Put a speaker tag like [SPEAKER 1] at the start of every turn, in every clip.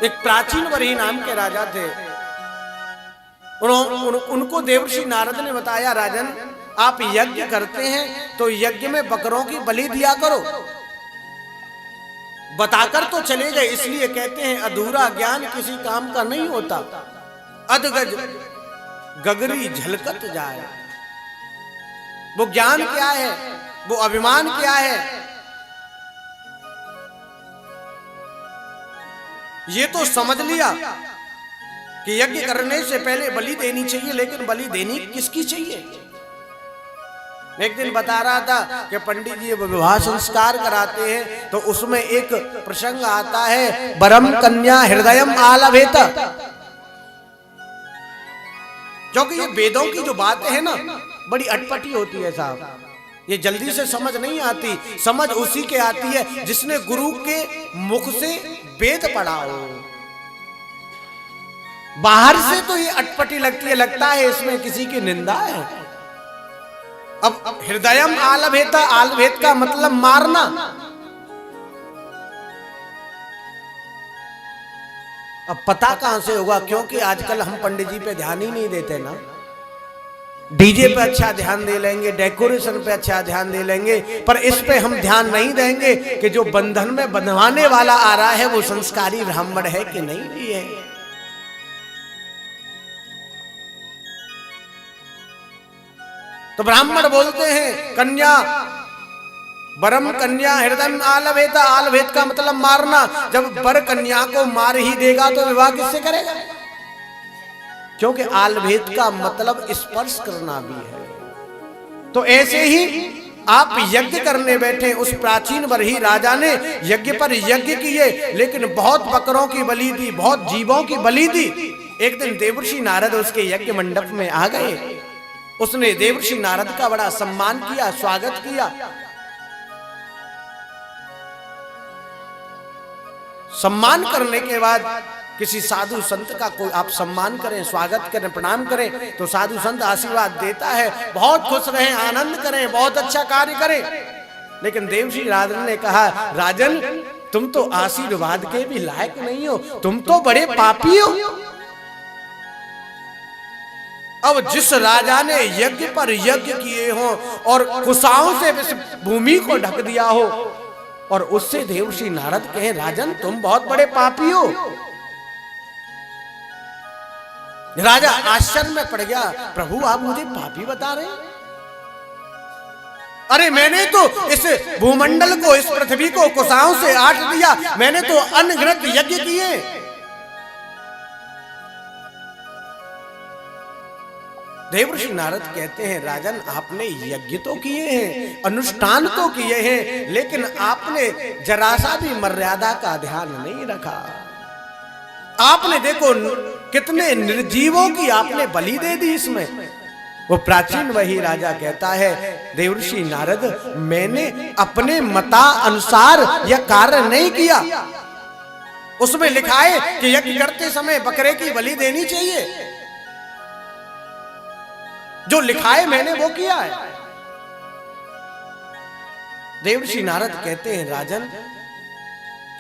[SPEAKER 1] एक प्राचीन वरही नाम के राजा थे। उनको देवर्षि नारद ने बताया, राजन आप यज्ञ करते हैं तो यज्ञ में बकरों की बलि दिया करो। बताकर तो चले गए, इसलिए कहते हैं अधूरा ज्ञान किसी काम का नहीं होता। अधगज गगरी झलकत जाए। वो ज्ञान क्या है, वो अभिमान क्या है, ये तो समझ लिया कि यज्ञ करने से पहले बलि देनी चाहिए, लेकिन बलि देनी किसकी चाहिए। एक दिन बता रहा था कि पंडित जी विवाह संस्कार कराते हैं तो उसमें एक प्रसंग आता है, बरम कन्या हृदयम आलभेत। क्योंकि ये वेदों की जो बातें है ना, बड़ी अटपटी होती है साहब, ये जल्दी से समझ नहीं आती। समझ उसी के आती है जिसने गुरु के मुख से वेद पढ़ा हो। बाहर से तो ये अटपटी लगती है, लगता है इसमें किसी की निंदा है। अब हृदयम आलभेत, आलभेत का मतलब मारना। अब पता कहां से होगा, क्योंकि आजकल हम पंडित जी पे ध्यान ही नहीं देते ना। डीजे पे अच्छा ध्यान दे लेंगे, डेकोरेशन पे अच्छा ध्यान दे लेंगे, पर इस पे हम ध्यान नहीं देंगे कि जो बंधन में बंधवाने वाला आ रहा है वो संस्कारी ब्राह्मण है कि नहीं भी है। तो ब्राह्मण बोलते हैं कन्या, बरम कन्या हृदय आलभेत, आलभेत का मतलब मारना। जब बर कन्या को मार ही देगा तो विवाह किससे करेगा, क्योंकि आलभेत का मतलब स्पर्श करना भी है। तो ऐसे ही आप यज्ञ करने बैठे, उस प्राचीन वरही राजा ने यज्ञ पर यज्ञ किए, लेकिन बहुत बकरों की बलि दी, बहुत जीवों की बलि दी। एक दिन देवर्षि नारद उसके यज्ञ मंडप में आ गए। उसने देवर्षि नारद का बड़ा सम्मान किया, स्वागत किया। सम्मान करने के बाद किसी साधु संत का कोई आप सम्मान करें, स्वागत करें, प्रणाम करें, तो साधु संत आशीर्वाद देता है, बहुत खुश रहें, आनंद करें, बहुत अच्छा कार्य करें। लेकिन देवर्षि नारद ने कहा, राजन तुम तो आशीर्वाद के भी लायक नहीं हो, तुम तो बड़े पापी हो। अब जिस राजा ने यज्ञ पर यज्ञ किए हो और कुशाओं से भूमि को ढक दिया हो, और उससे देवर्षि नारद कहे, राजन तुम बहुत बड़े पापी हो। राजा आश्चर्य में पड़ गया, प्रभु आप मुझे पापी बता रहे हैं? अरे मैंने तो इस भूमंडल को, इस पृथ्वी को कुशाओं से आट दिया, मैंने तो अनगिनत यज्ञ किए। देवर्षि नारद कहते हैं, राजन आपने यज्ञ तो किए हैं, अनुष्ठान तो किए हैं, लेकिन आपने जरा सा भी मर्यादा का ध्यान नहीं रखा। आपने देखो कितने निर्जीवों की आपने बलि दे दी इसमें। वो प्राचीन वही राजा कहता है, देवर्षि नारद मैंने अपने मता अनुसार यह कार्य नहीं किया। उसमें लिखा है कि यज्ञ करते समय बकरे की बलि देनी चाहिए, जो लिखा है मैंने वो किया है। देवर्षि नारद कहते हैं, राजन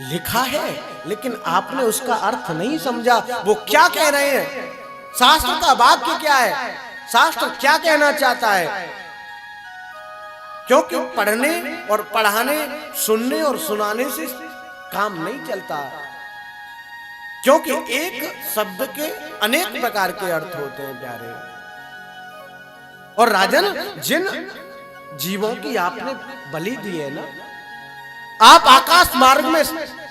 [SPEAKER 1] लिखा है, लेकिन आपने उसका अर्थ नहीं समझा। वो क्या कह रहे हैं, शास्त्र का वाक्य क्या है, शास्त्र क्या कहना चाहता है। क्योंकि पढ़ने और पढ़ाने, सुनने और सुनाने से काम नहीं चलता, क्योंकि एक शब्द के अनेक प्रकार के अर्थ होते हैं प्यारे। और राजन जिन जीवों की आपने बलि दी है ना, आप आकाश मार्ग में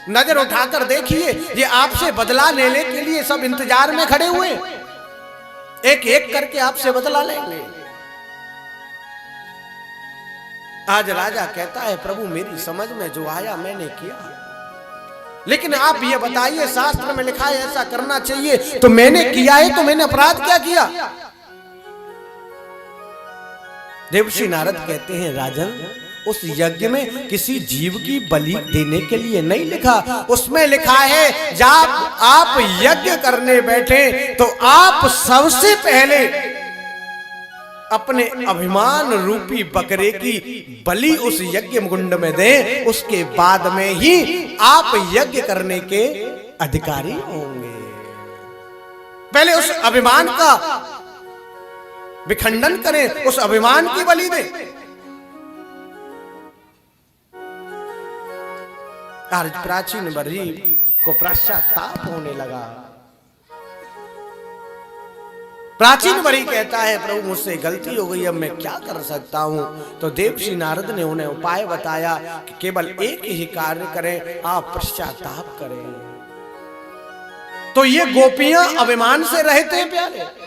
[SPEAKER 1] नजर उठाकर देखिए, ये आपसे बदला लेने के लिए सब इंतजार में खड़े हुए, एक एक करके आपसे बदला लेंगे। आज राजा कहता है, प्रभु मेरी समझ में जो आया मैंने किया, लेकिन आप ये बताइए शास्त्र में लिखा है ऐसा करना चाहिए, तो मैंने किया है, तो मैंने अपराध क्या किया। देवर्षि नारद कहते हैं, राजन उस यज्ञ में किसी जीव की बलि देने के लिए नहीं लिखा, उसमें लिखा है जब आप यज्ञ करने बैठे तो आप सबसे पहले अपने अभिमान रूपी बकरे की बलि उस यज्ञ कुंड में दें, उसके बाद में ही आप यज्ञ करने के अधिकारी होंगे। पहले उस अभिमान का विखंडन करें, उस अभिमान की बलि दें। आज प्राचीन बरही को पश्चाताप होने लगा। प्राचीन बरही कहता है, प्रभु मुझसे गलती हो गई, अब मैं क्या कर सकता हूं? तो देवश्री नारद ने उन्हें उपाय बताया कि केवल एक ही कार्य करें, आप पश्चाताप करें। तो ये गोपियां अभिमान से रहते हैं प्यारे।